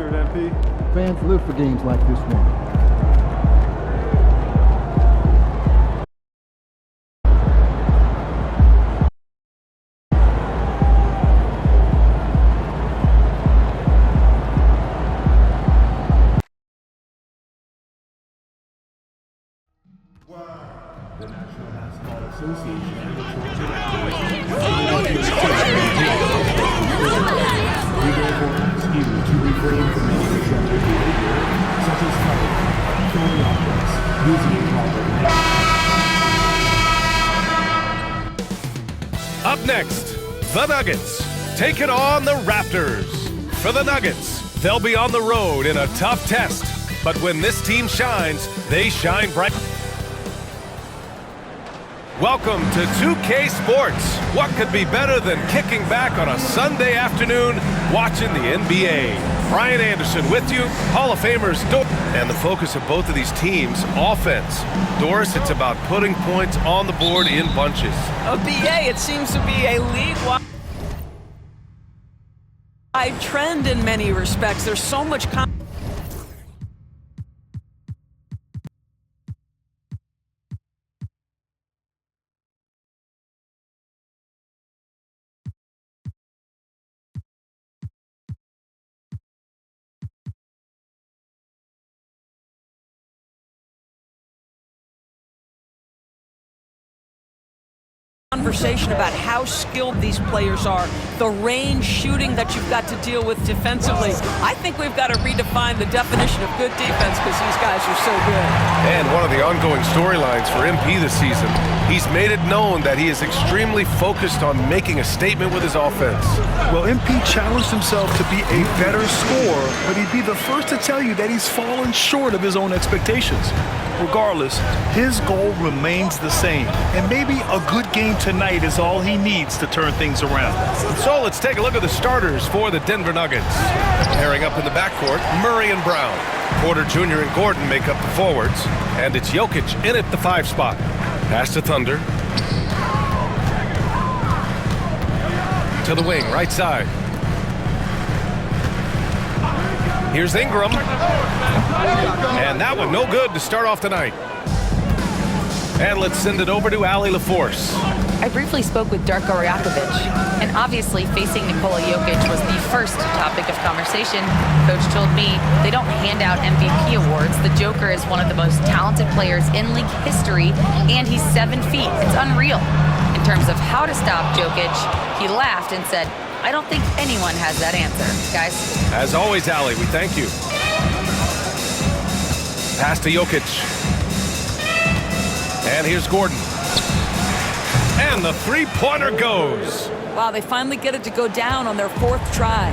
deserve, MP. Fans live for games like this one. The National Basketball Association and the Toronto we therefore ask you to refrain from any disruptive behavior, such as fighting, throwing objects, using improper language. Up next, the Nuggets take it on the Raptors. For the Nuggets, they'll be on the road in a tough test. But when this team shines, they shine bright. Welcome to 2K Sports. What could be better than kicking back on a Sunday afternoon watching the NBA? Brian Anderson with you, Hall of Famers, and the focus of both of these teams, offense. Doris, it's about putting points on the board in bunches. BA, it seems to be a league-wide trend in many respects. There's so much conversation about how skilled these players are, the range shooting that you've got to deal with defensively. I think we've got to redefine the definition of good defense because these guys are so good. And one of the ongoing storylines for MP this season, he's made it known that he is extremely focused on making a statement with his offense. Well, MP challenged himself to be a better scorer, but he'd be the first to tell you that he's fallen short of his own expectations. Regardless, his goal remains the same, and maybe a good game tonight is all he needs to turn things around. So let's take a look at the starters for the Denver Nuggets. Pairing up in the backcourt, Murray and Brown. Porter Jr. and Gordon make up the forwards, and it's Jokic in at the 5 spot. Pass to Thunder. To the wing, right side. Here's Ingram. And that one no good to start off tonight. And let's send it over to Allie LaForce. I briefly spoke with Darko Rajakovic, and obviously facing Nikola Jokic was the first topic of conversation. Coach told me they don't hand out MVP awards. The Joker is one of the most talented players in league history, and he's 7 feet. It's unreal. In terms of how to stop Jokic, he laughed and said, I don't think anyone has that answer, guys. As always, Allie, we thank you. Pass to Jokic. And here's Gordon. And the three-pointer goes. Wow, they finally get it to go down on their 4th try.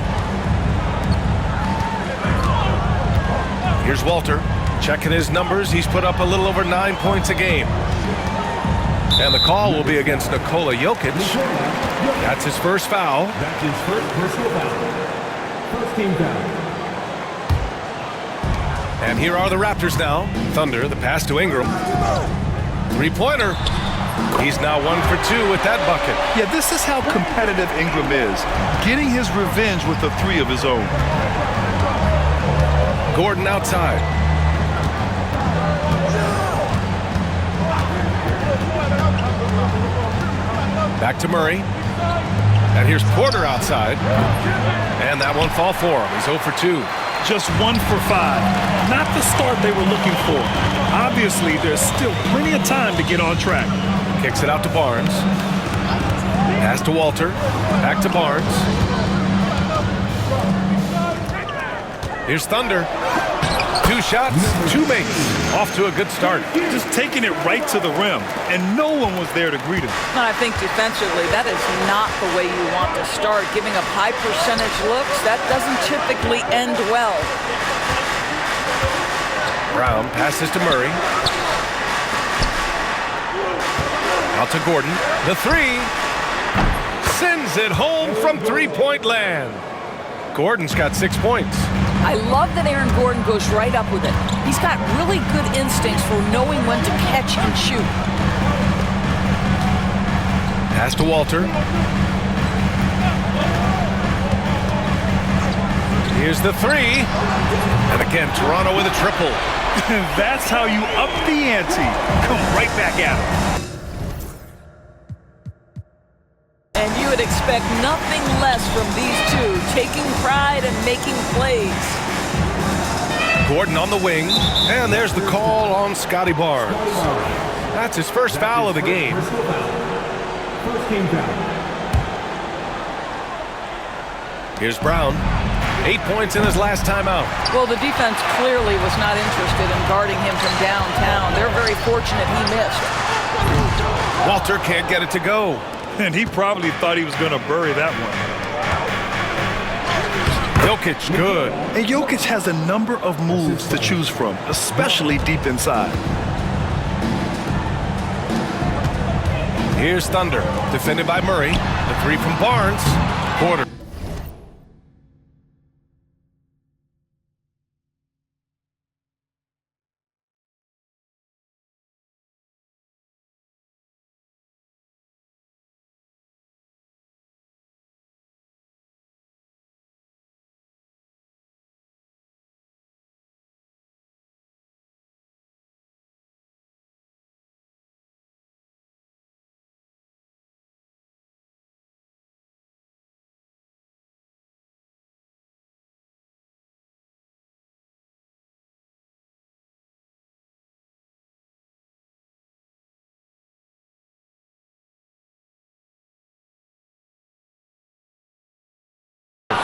Here's Walter. Checking his numbers. He's put up a little over 9 points a game. And the call will be against Nikola Jokic. That's his first foul. That's his first personal foul. First team foul. And here are the Raptors now. Thunder, the pass to Ingram. Three-pointer. He's now 1 for 2 with that bucket. Yeah, this is how competitive Ingram is, getting his revenge with a 3 of his own. Gordon outside. Back to Murray. And here's Porter outside. And that one fall for him. He's 0 for 2. Just 1 for 5. Not the start they were looking for. Obviously, there's still plenty of time to get on track. Kicks it out to Barnes. Pass to Walter. Back to Barnes. Here's Thunder. 2 shots, 2 makes. Off to a good start. Just taking it right to the rim, and no one was there to greet him. And I think defensively, that is not the way you want to start. Giving up high percentage looks, that doesn't typically end well. Brown passes to Murray. Out to Gordon. The 3. Sends it home from three-point land. Gordon's got 6 points. I love that Aaron Gordon goes right up with it. He's got really good instincts for knowing when to catch and shoot. Pass to Walter. Here's the three. And again, Toronto with a triple. That's how you up the ante. Come right back at him. And you would expect nothing less from these two, taking pride and making plays. Gordon on the wing, and there's the call on Scotty Barnes. That's his first foul of the game. First team foul. Here's Brown. 8 points in his last timeout. Well, the defense clearly was not interested in guarding him from downtown. They're very fortunate he missed. Walter can't get it to go. And he probably thought he was going to bury that one. Jokic, good. And Jokic has a number of moves to choose from, especially deep inside. Here's Thunder, defended by Murray. The three from Barnes. Porter.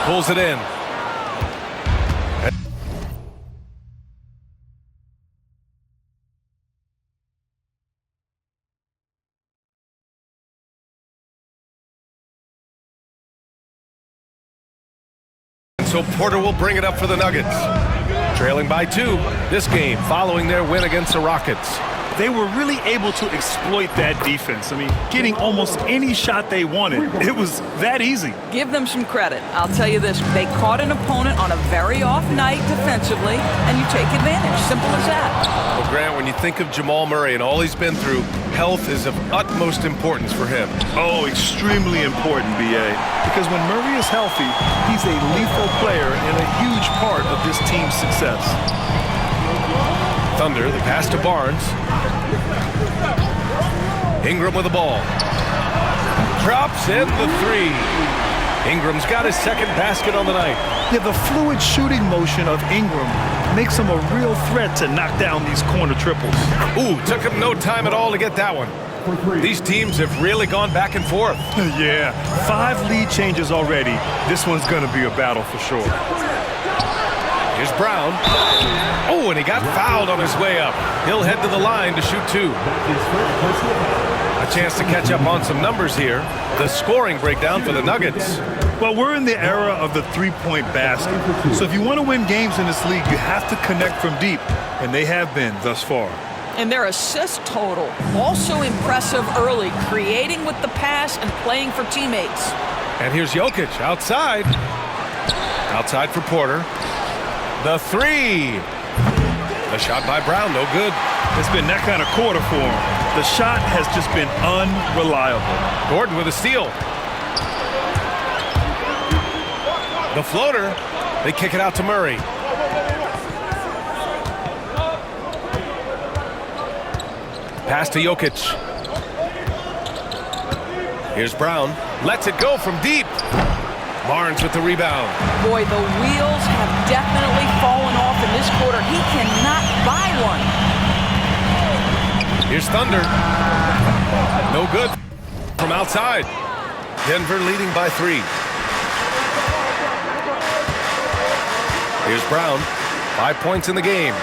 Pulls it in. And so Porter will bring it up for the Nuggets. Trailing by 2 this game following their win against the Rockets. They were really able to exploit that defense. I mean, getting almost any shot they wanted. It was that easy. Give them some credit. I'll tell you this, they caught an opponent on a very off night defensively, and you take advantage. Simple as that. Well, Grant, when you think of Jamal Murray and all he's been through, health is of utmost importance for him. Oh, extremely important, B.A. Because when Murray is healthy, he's a lethal player and a huge part of this team's success. Thunder, the pass to Barnes. Ingram with the ball. Drops in the three. Ingram's got his second basket on the night. Yeah, the fluid shooting motion of Ingram makes him a real threat to knock down these corner triples. Ooh, took him no time at all to get that one. These teams have really gone back and forth. Yeah, 5 lead changes already. This one's going to be a battle for sure. Here's Brown. Oh, and he got fouled on his way up. He'll head to the line to shoot 2. A chance to catch up on some numbers here. The scoring breakdown for the Nuggets. Well, we're in the era of the three-point basket. So if you want to win games in this league, you have to connect from deep. And they have been thus far. And their assist total, also impressive early, creating with the pass and playing for teammates. And here's Jokic outside. Outside for Porter. The three. The shot by Brown, no good. It's been that kind of quarter for him. The shot has just been unreliable. Gordon with a steal. The floater. They kick it out to Murray. Pass to Jokic. Here's Brown. Lets it go from deep. Barnes with the rebound. Boy, the wheels have definitely fallen off in this quarter. He cannot buy one. Here's Thunder. No good from outside. Denver leading by 3. Here's Brown. 5 points in the game.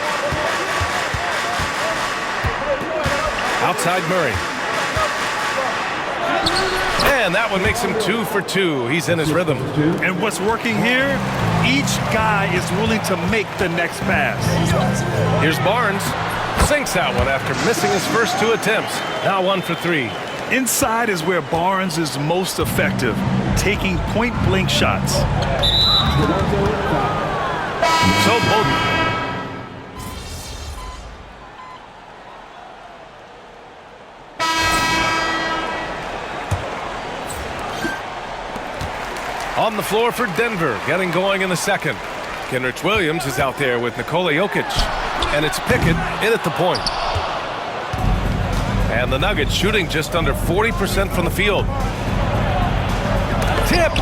Outside Murray. And that one makes him 2 for 2. He's in his rhythm. And what's working here, each guy is willing to make the next pass. Here's Barnes. Sinks that one after missing his first 2 attempts. Now 1 for 3. Inside is where Barnes is most effective, taking point-blank shots. So both. On the floor for Denver, getting going in the second. Kenrich Williams is out there with Nikola Jokic. And it's Pickett in at the point. And the Nuggets shooting just under 40% from the field. Tipped.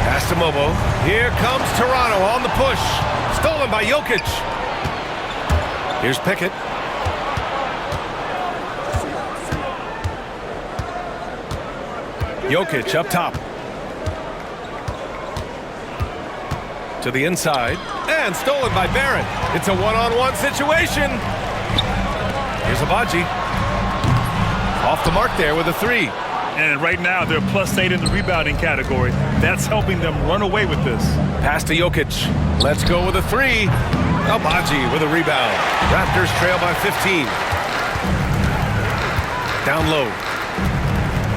Pass to Mobo. Here comes Toronto on the push. Stolen by Jokic. Here's Pickett. Jokic up top. To the inside. And stolen by Barrett. It's a one-on-one situation. Here's Abaji. Off the mark there with a three. And right now, they're +8 in the rebounding category. That's helping them run away with this. Pass to Jokic. Let's go with a three. Abaji with a rebound. Raptors trail by 15. Down low.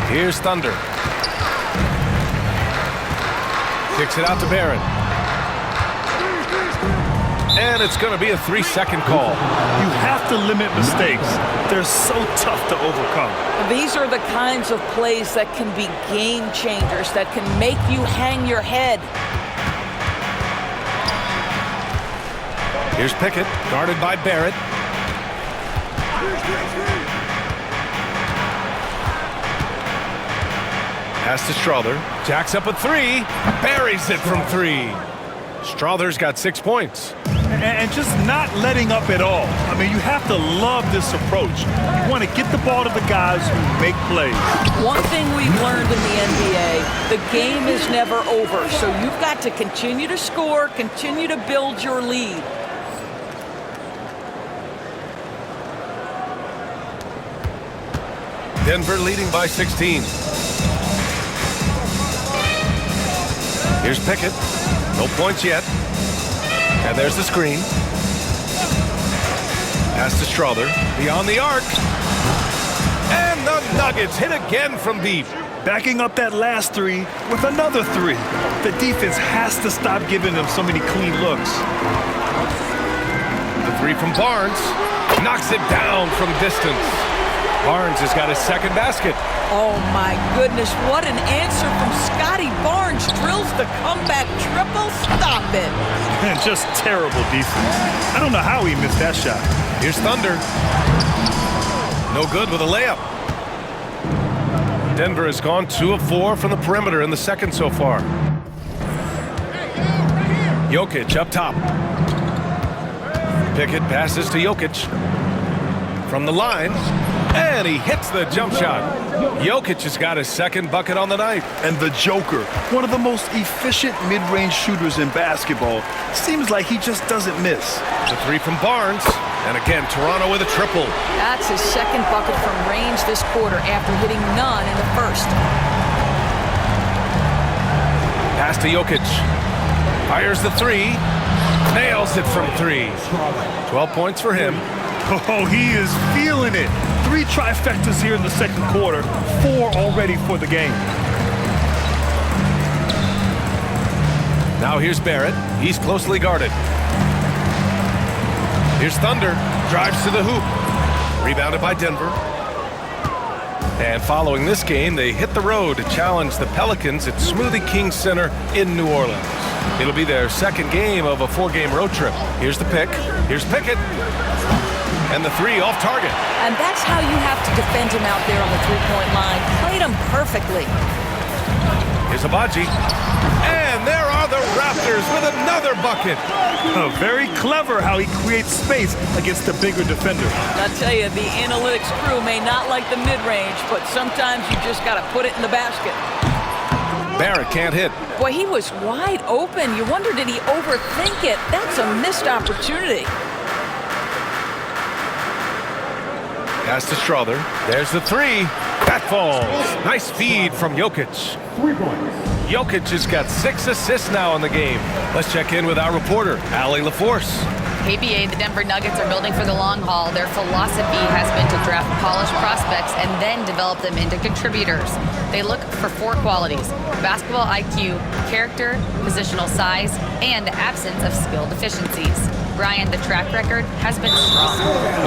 Here's Thunder. Kicks it out to Barrett. And it's going to be a 3-second call. You have to limit mistakes. They're so tough to overcome. These are the kinds of plays that can be game changers, that can make you hang your head. Here's Pickett, guarded by Barrett. Pass to Strother. Jacks up a three. Buries it from three. Strother's got 6 points. And just not letting up at all. I mean, you have to love this approach. You want to get the ball to the guys who make plays. One thing we've learned in the NBA, the game is never over. So you've got to continue to score, continue to build your lead. Denver leading by 16. Here's Pickett. No points yet. And there's the screen. Pass to Strother. Beyond the arc. And the Nuggets hit again from deep. Backing up that last three with another three. The defense has to stop giving them so many clean looks. The three from Barnes. Knocks it down from distance. Barnes has got his second basket. Oh my goodness, what an answer from Scotty Barnes. Drills the comeback triple. Stop it. And just terrible defense. I don't know how he missed that shot. Here's Thunder. No good with a layup. Denver has gone 2 of 4 from the perimeter in the second so far. Jokic up top. Pickett passes to Jokic. From the line. And he hits the jump shot. Jokic has got his second bucket on the night. And the Joker, one of the most efficient mid-range shooters in basketball, seems like he just doesn't miss. The three from Barnes. And again, Toronto with a triple. That's his second bucket from range this quarter after hitting none in the first. Pass to Jokic. Fires the three. Nails it from three. 12 points for him. Oh, he is feeling it. 3 trifectas here in the second quarter. 4 already for the game. Now here's Barrett. He's closely guarded. Here's Thunder. Drives to the hoop. Rebounded by Denver. And following this game, they hit the road to challenge the Pelicans at Smoothie King Center in New Orleans. It'll be their second game of a 4-game road trip. Here's the pick. Here's Pickett. And the three off target. And that's how you have to defend him out there on the three-point line. Played him perfectly. Here's Abaji. And there are the Raptors with another bucket. Oh, very clever how he creates space against the bigger defender. I tell you, the analytics crew may not like the mid-range, but sometimes you just got to put it in the basket. Barrett can't hit. Boy, he was wide open. You wonder, did he overthink it? That's a missed opportunity. Pass to Strother. There's the three. That falls. Nice feed from Jokic. 3 points. Jokic has got 6 assists now in the game. Let's check in with our reporter, Allie LaForce. KBA, the Denver Nuggets are building for the long haul. Their philosophy has been to draft polished prospects and then develop them into contributors. They look for 4 qualities: basketball IQ, character, positional size, and absence of skill deficiencies. Brian, the track record has been strong.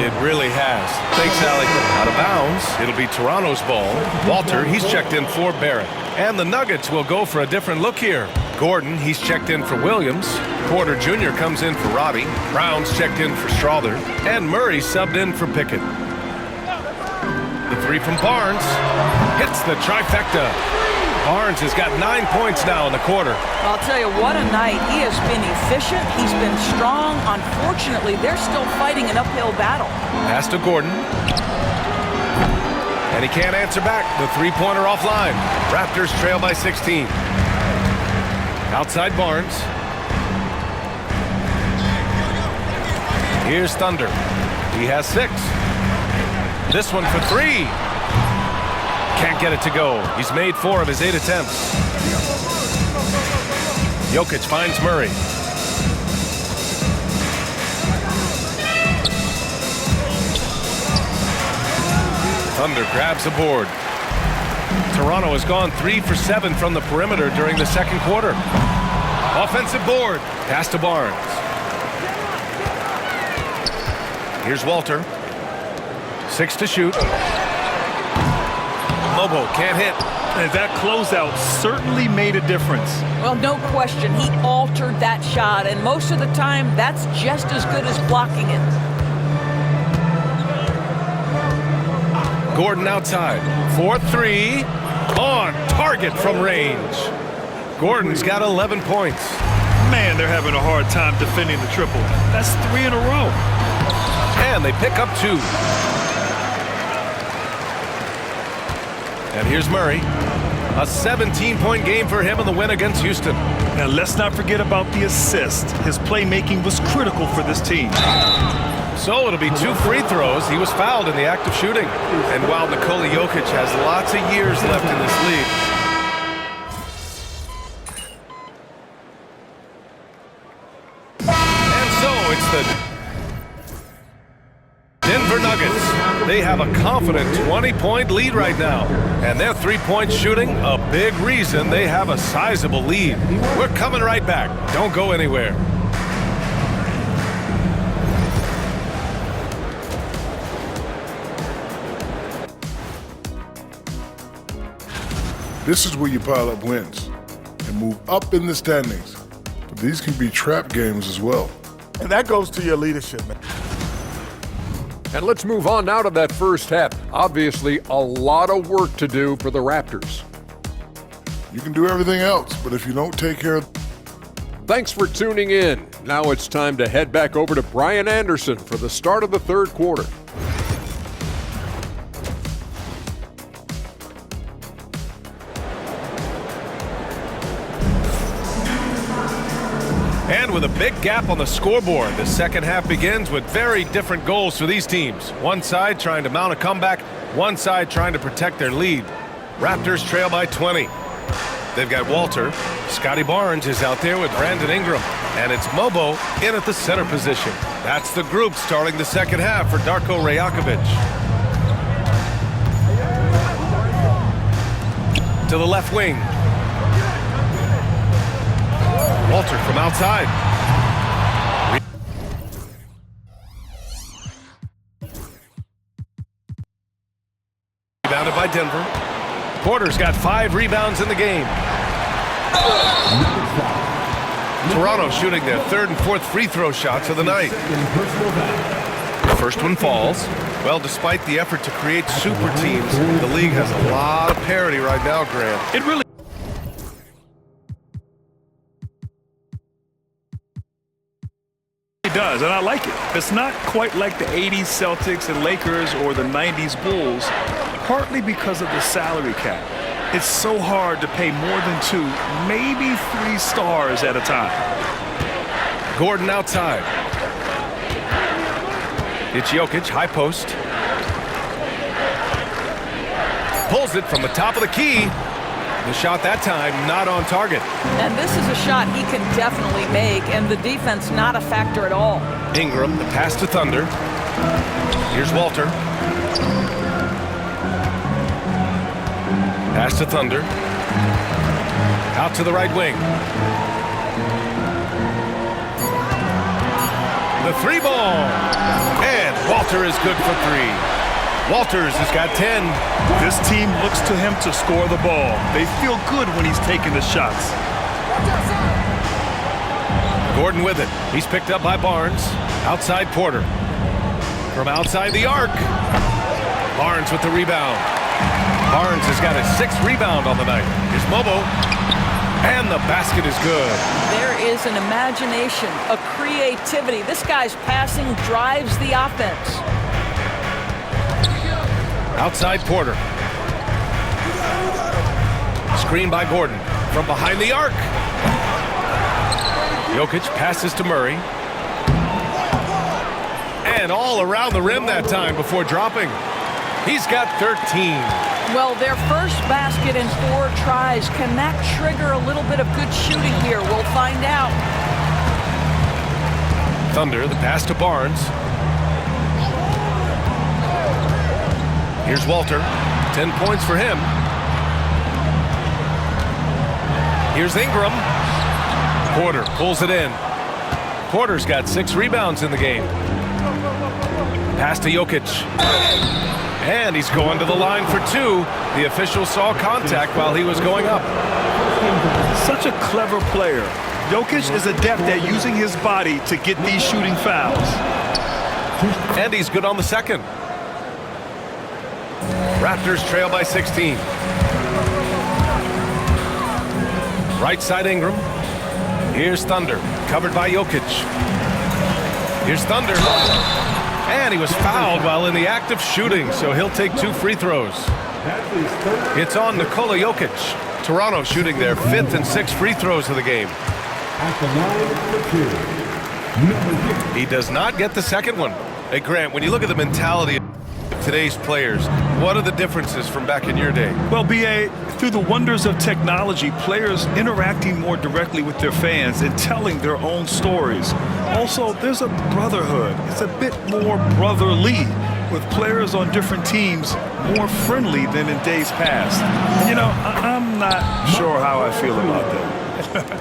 It really has. Thanks, Allie. Out of bounds. It'll be Toronto's ball. Walter, he's checked in for Barrett. And the Nuggets will go for a different look here. Gordon, he's checked in for Williams. Porter Jr. comes in for Robbie. Brown's checked in for Strawther. And Murray subbed in for Pickett. The three from Barnes hits the trifecta. Barnes has got 9 points now in the quarter. I'll tell you, what a night. He has been efficient. He's been strong. Unfortunately, they're still fighting an uphill battle. Pass to Gordon. And he can't answer back. The three-pointer offline. Raptors trail by 16. Outside Barnes. Here's Thunder. He has 6. This one for 3. Can't get it to go. He's made 4 of his 8 attempts. Jokic finds Murray. Thunder grabs the board. Toronto has gone 3 for 7 from the perimeter during the second quarter. Offensive board. Pass to Barnes. Here's Walter. 6 to shoot. Mobo can't hit. And that closeout certainly made a difference. Well, no question. He altered that shot, and most of the time, that's just as good as blocking it. Gordon outside. 4-3. On target from range. Gordon's got 11 points. Man, they're having a hard time defending the triple. That's 3 in a row. And they pick up 2. And here's Murray. A 17-point game for him in the win against Houston. Now let's not forget about the assist. His playmaking was critical for this team. So it'll be 2 free throws. He was fouled in the act of shooting. And while Nikola Jokic has lots of years left in this league, and so it's the Denver Nuggets. They have a confident 20-point lead right now. And their three-point shooting, a big reason they have a sizable lead. We're coming right back. Don't go anywhere. This is where you pile up wins and move up in the standings. But these can be trap games as well. And that goes to your leadership, man. And let's move on now to that first half. Obviously, a lot of work to do for the Raptors. You can do everything else, but if you don't take care of... Thanks for tuning in. Now it's time to head back over to Brian Anderson for the start of the third quarter. And with a big gap on the scoreboard, the second half begins with very different goals for these teams. One side trying to mount a comeback, one side trying to protect their lead. Raptors trail by 20. They've got Walter. Scotty Barnes is out there with Brandon Ingram. And it's Mobo in at the center position. That's the group starting the second half for Darko Rajakovic. To the left wing. Walter from outside. Rebounded by Denver. Porter's got 5 rebounds in the game. Toronto shooting their 3rd and 4th free throw shots of the night. The first one falls. Well, despite the effort to create super teams, the league has a lot of parity right now, Grant. It really does, and I like it. It's not quite like the 80s Celtics and Lakers or the 90s Bulls, partly because of the salary cap. It's so hard to pay more than 2, maybe 3 stars at a time. Gordon outside. It's Jokic, high post. Pulls it from the top of the key. The shot that time not on target. And this is a shot he can definitely make, and the defense not a factor at all. Ingram, the pass to Thunder. Here's Walter. Pass to Thunder. Out to the right wing. The 3 ball. And Walter is good for 3. Walters has got 10. This team looks to him to score the ball. They feel good when he's taking the shots. Gordon with it. He's picked up by Barnes. Outside Porter. From outside the arc. Barnes with the rebound. Barnes has got his 6th rebound on the night. Here's Mobo. And the basket is good. There is an imagination, a creativity. This guy's passing drives the offense. Outside Porter. Screen by Gordon. From behind the arc. Jokic passes to Murray. And all around the rim that time before dropping. He's got 13. Well, their first basket in 4 tries. Can that trigger a little bit of good shooting here? We'll find out. Thunder, the pass to Barnes. Here's Walter. 10 points for him. Here's Ingram. Porter pulls it in. Porter's got 6 rebounds in the game. Pass to Jokic. And he's going to the line for 2. The official saw contact while he was going up. Such a clever player. Jokic is adept at using his body to get these shooting fouls. And he's good on the second. Raptors trail by 16. Right side Ingram. Here's Thunder, covered by Jokic. Here's Thunder. And he was fouled while in the act of shooting, so he'll take 2 free throws. It's on Nikola Jokic. Toronto shooting their 5th and 6th free throws of the game. He does not get the second one. Hey, Grant, when you look at the mentality of today's players, what are the differences from back in your day? Well, B.A., through the wonders of technology, players interacting more directly with their fans and telling their own stories. Also, there's a brotherhood. It's a bit more brotherly, with players on different teams more friendly than in days past. You know, I'm not sure how I feel about that.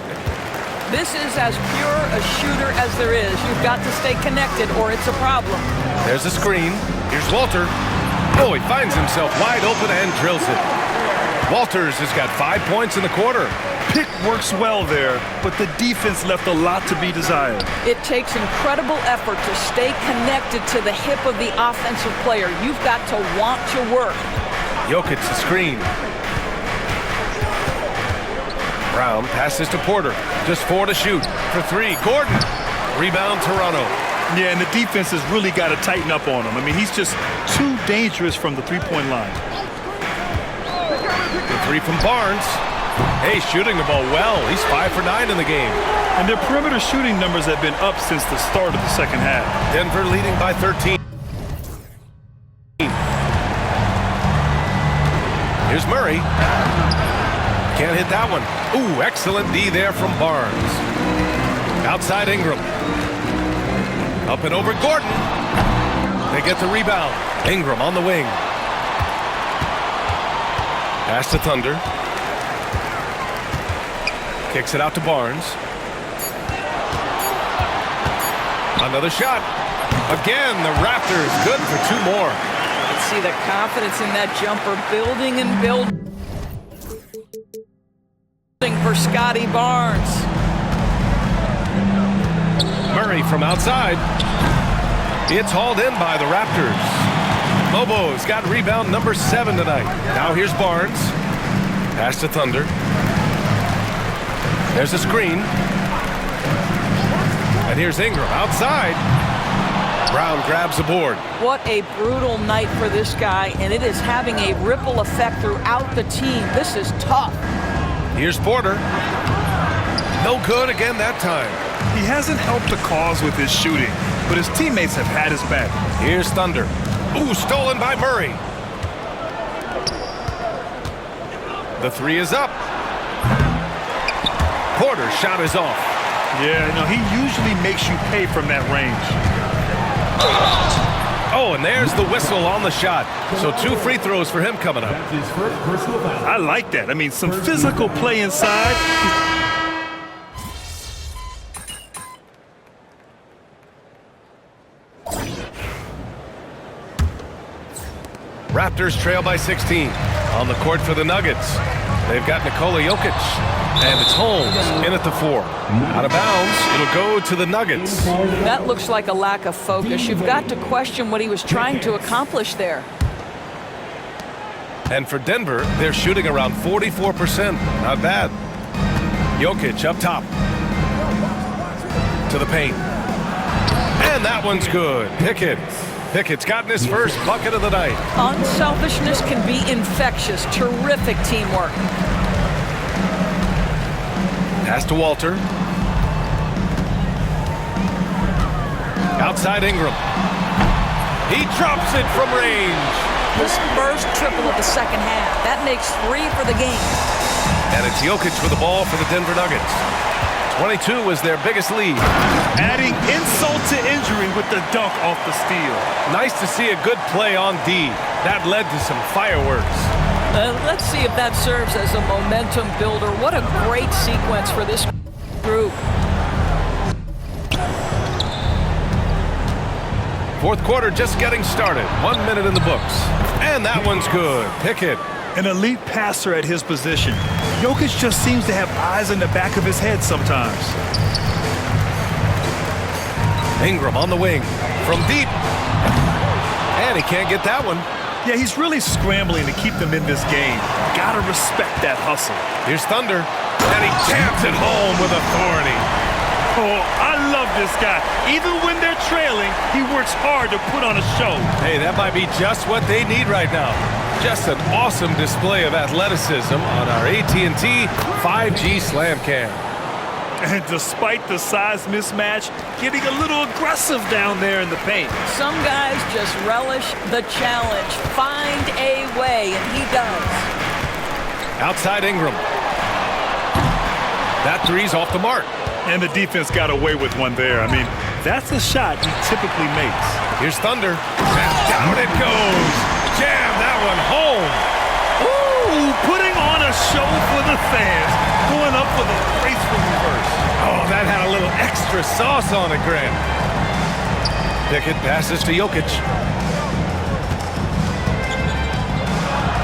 This is as pure a shooter as there is. You've got to stay connected or it's a problem. There's a screen. Here's Walter. Oh, he finds himself wide open and drills it. Walters has got 5 points in the quarter. Pick works well there, but the defense left a lot to be desired. It takes incredible effort to stay connected to the hip of the offensive player. You've got to want to work. Jokic the screen. Brown passes to Porter. Just 4 to shoot. For 3, Gordon. Rebound Toronto. Yeah, and the defense has really got to tighten up on him. I mean, he's just too dangerous from the three-point line. The 3 from Barnes. Hey, shooting the ball well. He's 5 for 9 in the game. And their perimeter shooting numbers have been up since the start of the second half. Denver leading by 13. Here's Murray. Can't hit that one. Ooh, excellent D there from Barnes. Outside Ingram. Up and over Gordon. They get the rebound. Ingram on the wing. Pass to Thunder. Kicks it out to Barnes. Another shot. Again, the Raptors good for 2 more. Let's see the confidence in that jumper building and building for Scotty Barnes. Murray from outside. It's hauled in by the Raptors. Mobo's got rebound number 7 tonight. Now here's Barnes. Pass to Thunder. There's a screen. And here's Ingram outside. Brown grabs the board. What a brutal night for this guy, and it is having a ripple effect throughout the team. This is tough. Here's Porter. No good again that time. He hasn't helped the cause with his shooting, but his teammates have had his back. Here's Thunder. Ooh, stolen by Murray. The 3 is up. Porter's shot is off. Yeah, no, he usually makes you pay from that range. Oh, and there's the whistle on the shot. So 2 free throws for him coming up. That's his first personal foul. I like that. I mean, some physical play inside. Raptors trail by 16. On the court for the Nuggets. They've got Nikola Jokic, and it's Holmes in at the 4. Out of bounds, it'll go to the Nuggets. That looks like a lack of focus. You've got to question what he was trying to accomplish there. And for Denver, they're shooting around 44%. Not bad. Jokic up top. To the paint. And that one's good. Pickett's gotten his first bucket of the night. Unselfishness can be infectious. Terrific teamwork. Pass to Walter. Outside Ingram. He drops it from range. His first triple of the second half. That makes 3 for the game. And it's Jokic with the ball for the Denver Nuggets. 22 was their biggest lead. Adding insult to injury with the dunk off the steal. Nice to see a good play on D. That led to some fireworks. Let's see if that serves as a momentum builder. What a great sequence for this group. Fourth quarter just getting started. 1 minute in the books. And that one's good. Pickett. An elite passer at his position. Jokic just seems to have eyes in the back of his head sometimes. Ingram on the wing. From deep. And he can't get that one. Yeah, he's really scrambling to keep them in this game. Gotta respect that hustle. Here's Thunder. And he jams it home with authority. Oh, I love this guy. Even when they're trailing, he works hard to put on a show. Hey, that might be just what they need right now. Just an awesome display of athleticism on our AT&T 5G Slam Cam. And despite the size mismatch, getting a little aggressive down there in the paint. Some guys just relish the challenge. Find a way, and he does. Outside Ingram. That three's off the mark. And the defense got away with one there. I mean, that's a shot he typically makes. Here's Thunder. And down it goes. Jam that one home. Ooh, putting on a show for the fans. Going up for the graceful reverse. Oh, that had a little extra sauce on it, Grant. Pickett passes to Jokic.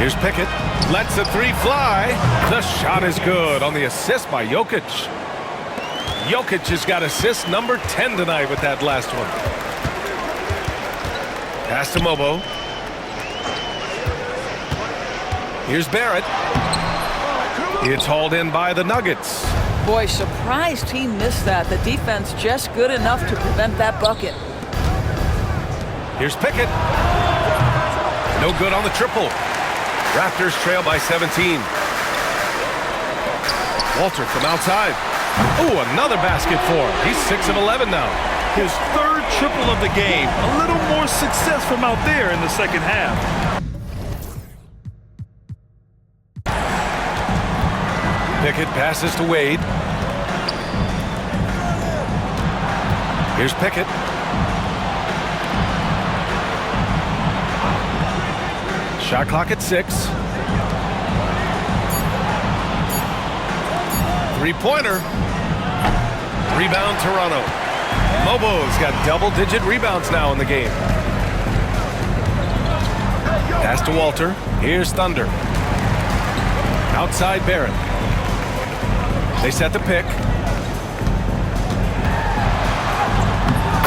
Here's Pickett. Lets the 3 fly. The shot is good on the assist by Jokic. Jokic has got assist number 10 tonight with that last one. Pass to Mobo. Here's Barrett. It's hauled in by the Nuggets. Boy, surprised he missed that. The defense just good enough to prevent that bucket. Here's Pickett. No good on the triple. Raptors trail by 17. Walter from outside. Oh, another basket for him. He's 6 of 11 now. His third triple of the game. A little more success from out there in the second half. Pickett passes to Wade. Here's Pickett. Shot clock at 6. Three-pointer. Rebound Toronto. Mobo's got double-digit rebounds now in the game. Pass to Walter. Here's Thunder. Outside Barrett. They set the pick.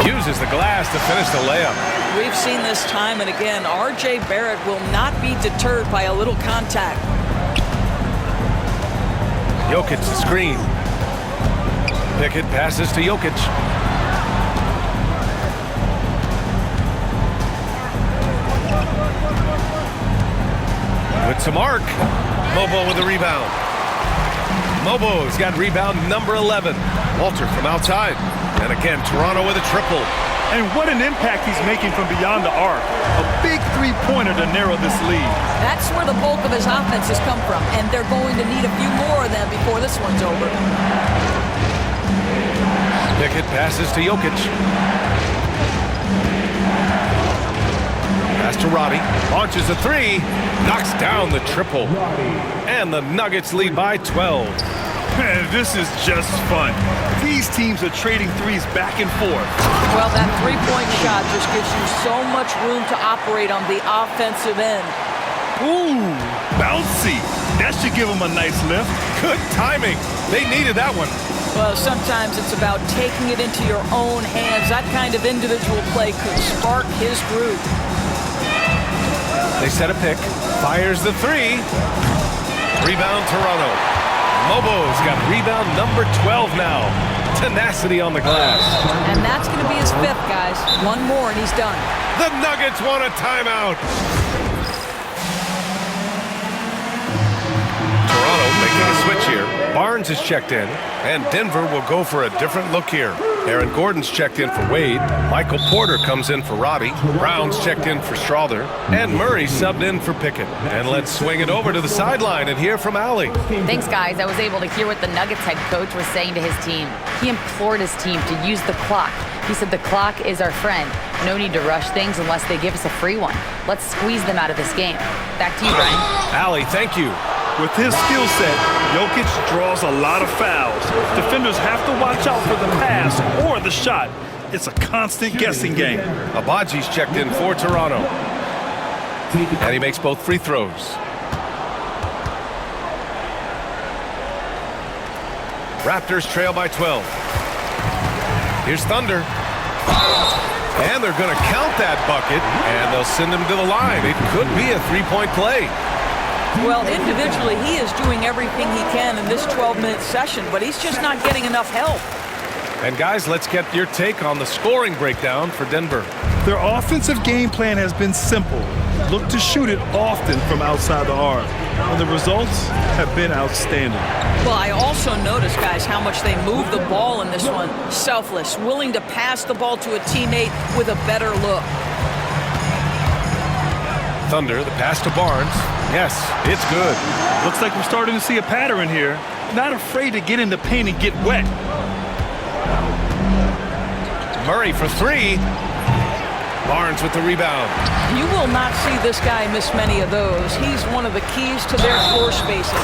Uses the glass to finish the layup. We've seen this time and again. R.J. Barrett will not be deterred by a little contact. Jokic the screen. Pickett passes to Jokic. With some arc. Mobo with the rebound. Mobo's got rebound number 11. Walter from outside. And again, Toronto with a triple. And what an impact he's making from beyond the arc. A big three-pointer to narrow this lead. That's where the bulk of his offense has come from, and they're going to need a few more of them before this one's over. Pickett passes to Jokic. Pass to Roddy. Launches a 3. Knocks down the triple. And the Nuggets lead by 12. Man, this is just fun. These teams are trading threes back and forth. Well, that three-point shot just gives you so much room to operate on the offensive end. Ooh, bouncy. That should give him a nice lift. Good timing. They needed that one. Well, sometimes it's about taking it into your own hands. That kind of individual play could spark his groove. They set a pick. Fires the three. Rebound Toronto. Mobo's got rebound number 12 now. Tenacity on the glass. And that's going to be his fifth, guys. One more and he's done. The Nuggets want a timeout. Toronto making a switch here. Barnes is checked in, and Denver will go for a different look here. Aaron Gordon's checked in for Wade. Michael Porter comes in for Robbie. Brown's checked in for Strawther. And Murray subbed in for Pickett. And let's swing it over to the sideline and hear from Allie. Thanks, guys. I was able to hear what the Nuggets head coach was saying to his team. He implored his team to use the clock. He said the clock is our friend. No need to rush things unless they give us a free one. Let's squeeze them out of this game. Back to you, Brian. Allie, thank you. With his skill set, Jokic draws a lot of fouls. Defenders have to watch out for the pass or the shot. It's a constant guessing game. Abaji's checked in for Toronto. And he makes both free throws. Raptors trail by 12. Here's Thunder. And they're going to count that bucket, and they'll send him to the line. It could be a three-point play. Well, individually, he is doing everything he can in this 12-minute session, but he's just not getting enough help. And guys, let's get your take on the scoring breakdown for Denver. Their offensive game plan has been simple. Look to shoot it often from outside the arc. And the results have been outstanding. Well, I also noticed, guys, how much they move the ball in this one. Selfless, willing to pass the ball to a teammate with a better look. Thunder, the pass to Barnes. Yes, it's good. Looks like we're starting to see a pattern here. Not afraid to get in the paint and get wet. Murray for three. Barnes with the rebound. You will not see this guy miss many of those. He's one of the keys to their floor spacing.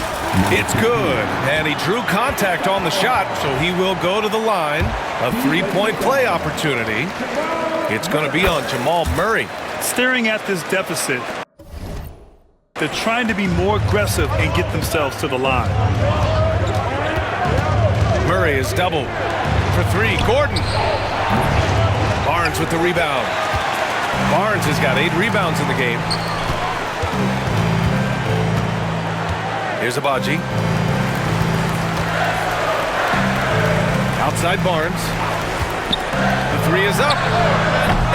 It's good. And he drew contact on the shot, so he will go to the line. A three-point play opportunity. It's going to be on Jamal Murray. Staring at this deficit, they're trying to be more aggressive and get themselves to the line. Murray is doubled for three. Gordon. Barnes with the rebound. Barnes has got 8 rebounds in the game. Here's Abaji. Outside Barnes. The three is up.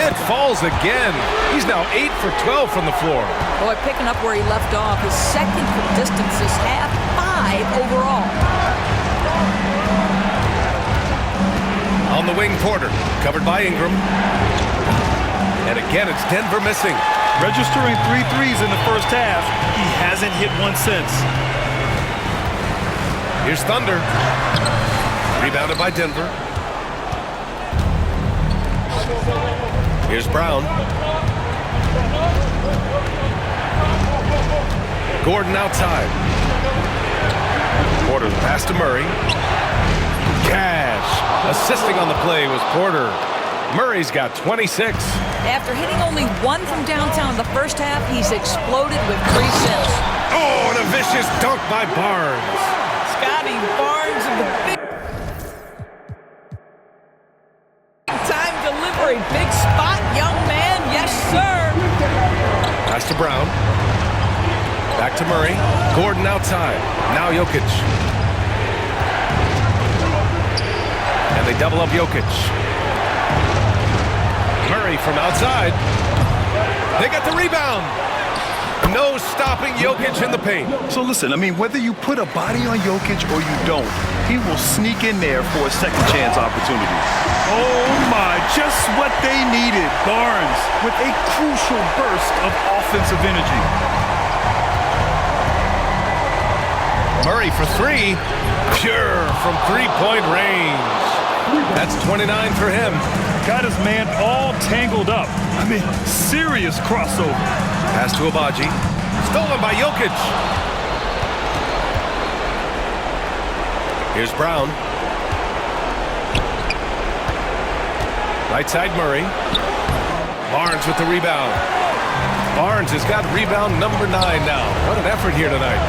It falls again. He's now 8 for 12 from the floor. Boy, picking up where he left off. His second from distance this half, 5 overall. On the wing, Porter. Covered by Ingram. And again, it's Denver missing. Registering 3 threes in the first half. He hasn't hit one since. Here's Thunder. Rebounded by Denver. Here's Brown. Gordon outside. Porter pass to Murray. Cash. Assisting on the play was Porter. Murray's got 26. After hitting only 1 from downtown in the first half, he's exploded with 3 since. Oh, and a vicious dunk by Barnes. Scotty Barnes in the big time delivery. Big spot, young man. Yes, sir. Pass to Brown. Back to Murray. Gordon outside. Now Jokic. And they double up Jokic. Murray from outside. They got the rebound. No stopping Jokic in the paint. So listen, I mean, whether you put a body on Jokic or you don't, he will sneak in there for a second chance opportunity. Oh my, just what they needed. Barnes with a crucial burst of offensive energy. Murray for three. Pure from three-point range. That's 29 for him. Got his man all tangled up. I mean, serious crossover. Pass to Abaji. Stolen by Jokic. Here's Brown. Right side Murray. Barnes with the rebound. Barnes has got rebound number 9 now. What an effort here tonight.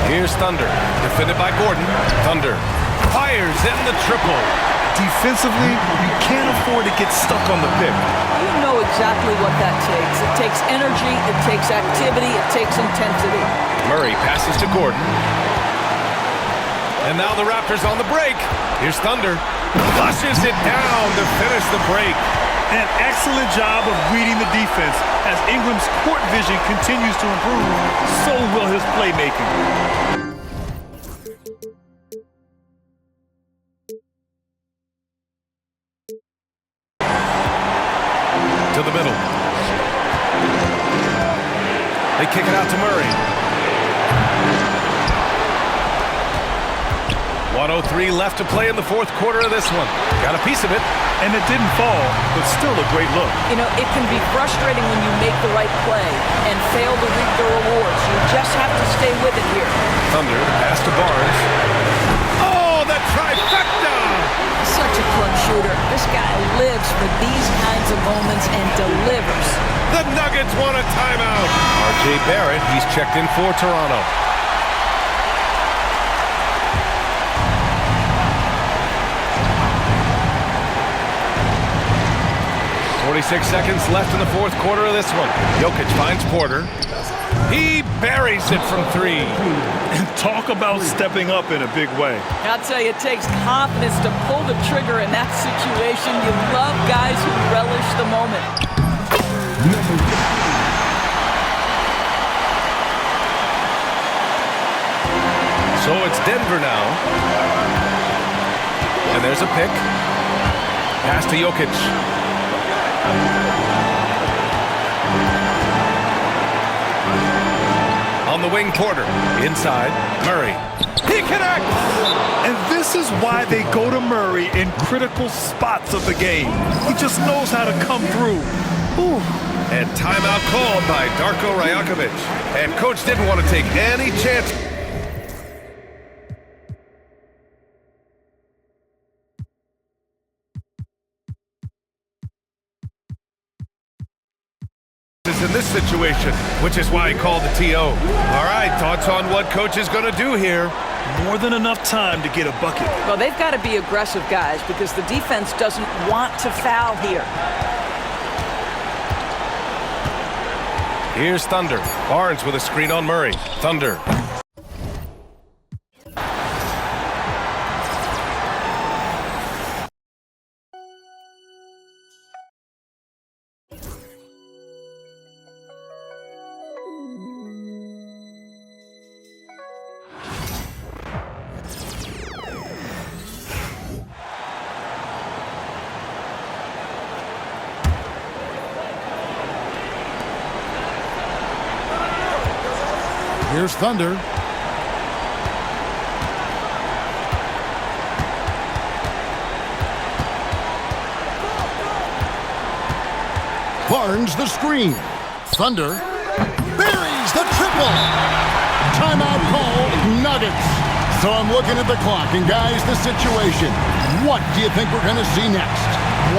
Here's Thunder, defended by Gordon. Thunder fires in the triple. Defensively, you can't afford to get stuck on the pick. You know exactly what that takes. It takes energy, it takes activity, it takes intensity. Murray passes to Gordon. And now the Raptors on the break. Here's Thunder. Flushes it down to finish the break. An excellent job of reading the defense as Ingram's court vision continues to improve. So will his playmaking. To the middle. They kick it out to Murray. 1:03 left to play in the fourth quarter of this one. Got a piece of it. And it didn't fall, but still a great look. You know, it can be frustrating when you make the right play and fail to reap the rewards. You just have to stay with it here. Thunder, the pass to Barnes. Oh, the trifecta! Such a clutch shooter. This guy lives for these kinds of moments and delivers. The Nuggets want a timeout. R.J. Barrett, he's checked in for Toronto. .46 seconds left in the fourth quarter of this one. Jokic finds Porter. He buries it from 3. And talk about stepping up in a big way. I'll tell you, it takes confidence to pull the trigger in that situation. You love guys who relish the moment. So it's Denver now. And there's a pick. Pass to Jokic. On the wing, Porter. Inside, Murray. He connects! And this is why they go to Murray in critical spots of the game. He just knows how to come through. Ooh. And timeout called by Darko Rajakovic. And coach didn't want to take any chance. In this situation, which is why he called the TO. All right, thoughts on what coach is going to do here? More than enough time to get a bucket. Well, they've got to be aggressive, guys, because the defense doesn't want to foul here. Here's Thunder. Barnes with a screen on Murray. Thunder. Here's Thunder. Barnes the screen. Thunder buries the triple. Timeout call, Nuggets. So I'm looking at the clock, and guys, the situation. What do you think we're going to see next?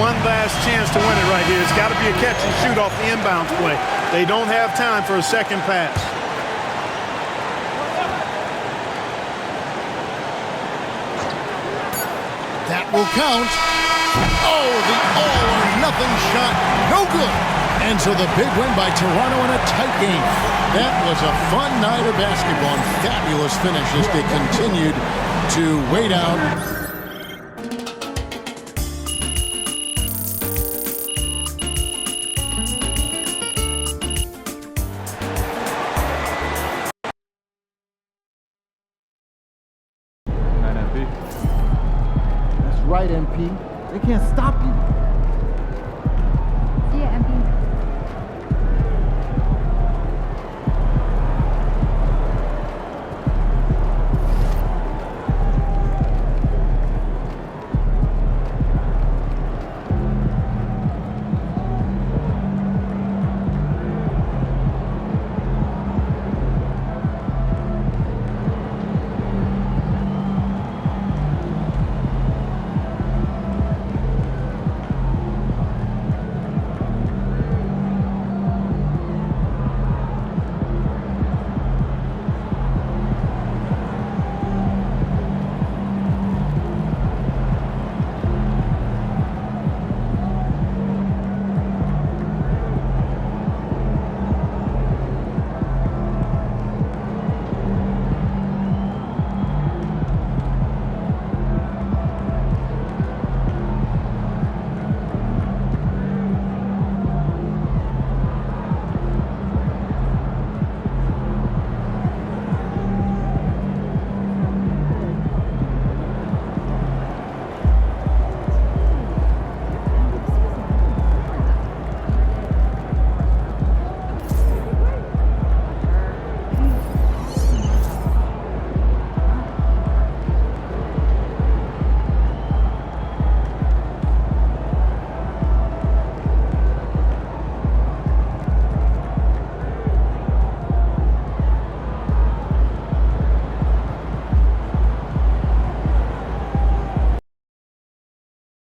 One last chance to win it right here. It's got to be a catch and shoot off the inbounds play. They don't have time for a second pass. That will count. Oh, the all-or-nothing shot. No good. And so the big win by Toronto in a tight game. That was a fun night of basketball and fabulous finish as they continued to wait out. Right, MP. They can't stop you.